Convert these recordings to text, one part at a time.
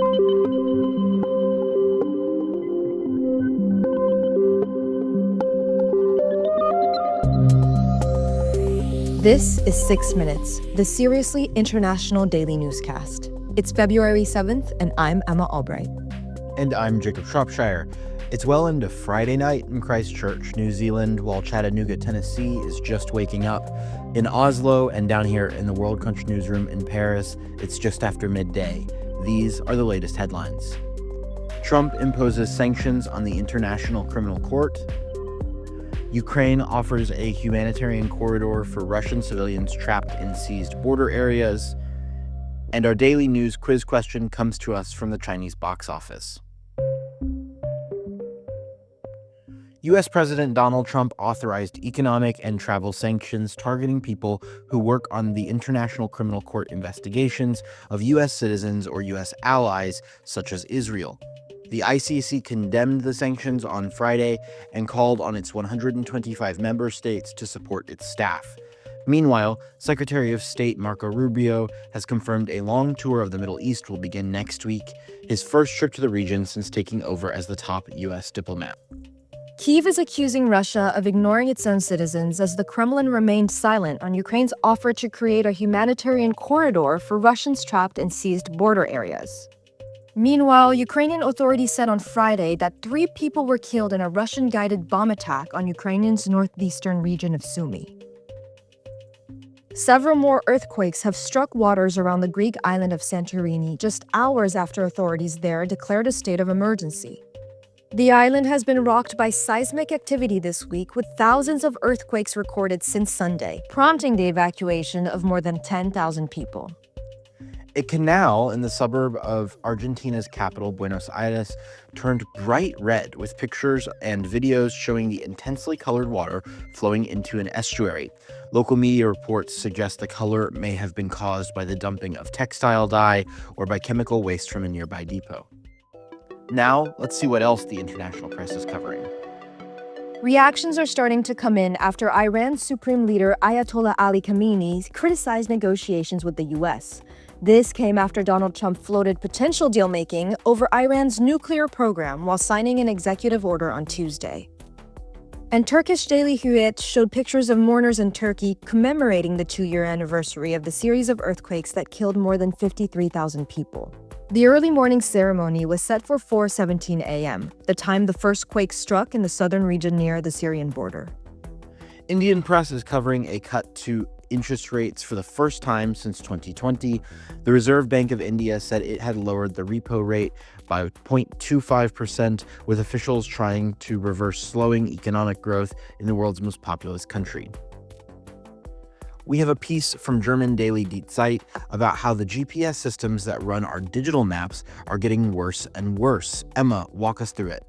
This is 6 Minutes, the Seriously International Daily Newscast. It's February 7th, and I'm Emma Albright. And I'm Jacob Shropshire. It's well into Friday night in Christchurch, New Zealand, while Chattanooga, Tennessee is just waking up. In Oslo and down here in the Worldcrunch newsroom in Paris, it's just after midday. These are the latest headlines. Trump imposes sanctions on the International Criminal Court. Ukraine offers a humanitarian corridor for Russian civilians trapped in seized border areas. And our daily news quiz question comes to us from the Chinese box office. U.S. President Donald Trump authorized economic and travel sanctions targeting people who work on the International Criminal Court investigations of U.S. citizens or U.S. allies, such as Israel. The ICC condemned the sanctions on Friday and called on its 125 member states to support its staff. Meanwhile, Secretary of State Marco Rubio has confirmed a long tour of the Middle East will begin next week, his first trip to the region since taking over as the top U.S. diplomat. Kyiv is accusing Russia of ignoring its own citizens as the Kremlin remained silent on Ukraine's offer to create a humanitarian corridor for Russians trapped in seized border areas. Meanwhile, Ukrainian authorities said on Friday that 3 people were killed in a Russian-guided bomb attack on Ukraine's northeastern region of Sumy. Several more earthquakes have struck waters around the Greek island of Santorini just hours after authorities there declared a state of emergency. The island has been rocked by seismic activity this week, with thousands of earthquakes recorded since Sunday, prompting the evacuation of more than 10,000 people. A canal in the suburb of Argentina's capital, Buenos Aires, turned bright red with pictures and videos showing the intensely colored water flowing into an estuary. Local media reports suggest the color may have been caused by the dumping of textile dye or by chemical waste from a nearby depot. Now, let's see what else the international press is covering. Reactions are starting to come in after Iran's supreme leader Ayatollah Ali Khamenei criticized negotiations with the U.S. This came after Donald Trump floated potential deal-making over Iran's nuclear program while signing an executive order on Tuesday. And Turkish daily Hürriyet showed pictures of mourners in Turkey commemorating the 2-year anniversary of the series of earthquakes that killed more than 53,000 people. The early morning ceremony was set for 4:17 a.m., the time the first quake struck in the southern region near the Syrian border. Indian press is covering a cut to interest rates for the first time since 2020. The Reserve Bank of India said it had lowered the repo rate by 0.25%, with officials trying to reverse slowing economic growth in the world's most populous country. We have a piece from German daily Die Zeit about how the GPS systems that run our digital maps are getting worse and worse. Emma, walk us through it.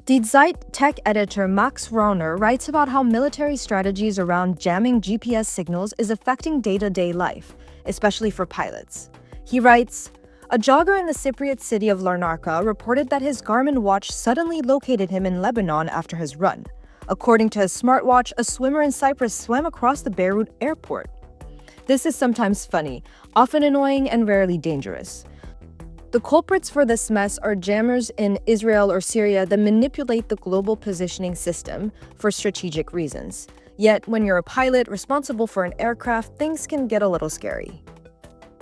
Die Zeit tech editor Max Rauner writes about how military strategies around jamming GPS signals is affecting day-to-day life, especially for pilots. He writes, "A jogger in the Cypriot city of Larnaca reported that his Garmin watch suddenly located him in Lebanon after his run. According to his smartwatch, a swimmer in Cyprus swam across the Beirut airport. This is sometimes funny, often annoying, and rarely dangerous. The culprits for this mess are jammers in Israel or Syria that manipulate the global positioning system for strategic reasons. Yet, when you're a pilot responsible for an aircraft, things can get a little scary."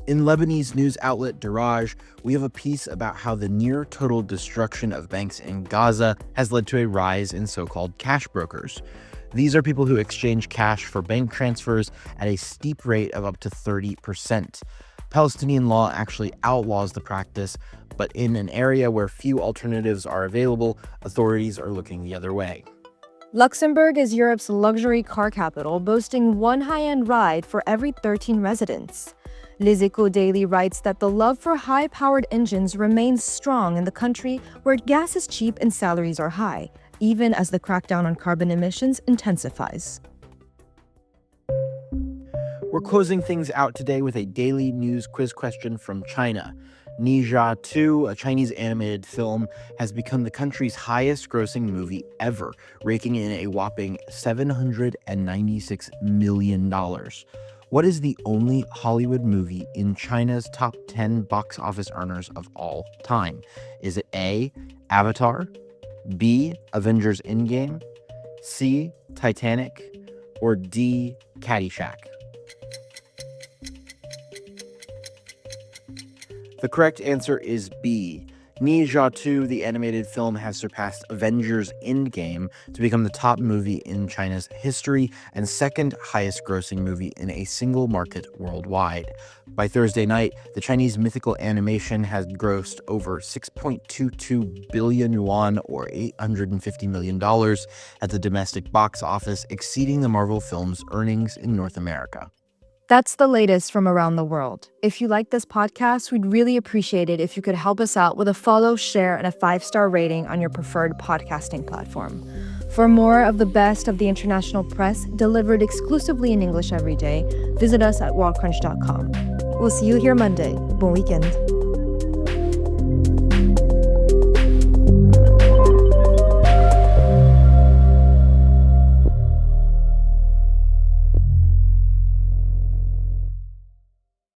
In Lebanese news outlet Daraj, we have a piece about how the near total destruction of banks in Gaza has led to a rise in so-called cash brokers. These are people who exchange cash for bank transfers at a steep rate of up to 30%. Palestinian law actually outlaws the practice, but in an area where few alternatives are available, authorities are looking the other way. Luxembourg is Europe's luxury car capital, boasting one high-end ride for every 13 residents. Les Echos Daily writes that the love for high-powered engines remains strong in the country where gas is cheap and salaries are high, even as the crackdown on carbon emissions intensifies. We're closing things out today with a daily news quiz question from China. Ni Zha 2, a Chinese animated film, has become the country's highest-grossing movie ever, raking in a whopping $796 million. What is the only Hollywood movie in China's top 10 box office earners of all time? Is it A, Avatar, B, Avengers Endgame, C, Titanic, or D, Caddyshack? The correct answer is B. Ni Zha 2, the animated film, has surpassed Avengers Endgame to become the top movie in China's history and second highest grossing movie in a single market worldwide. By Thursday night, the Chinese mythical animation has grossed over 6.22 billion yuan, or $850 million, at the domestic box office, exceeding the Marvel film's earnings in North America. That's the latest from around the world. If you like this podcast, we'd really appreciate it if you could help us out with a follow, share, and a 5-star rating on your preferred podcasting platform. For more of the best of the international press delivered exclusively in English every day, visit us at worldcrunch.com. We'll see you here Monday. Bon weekend.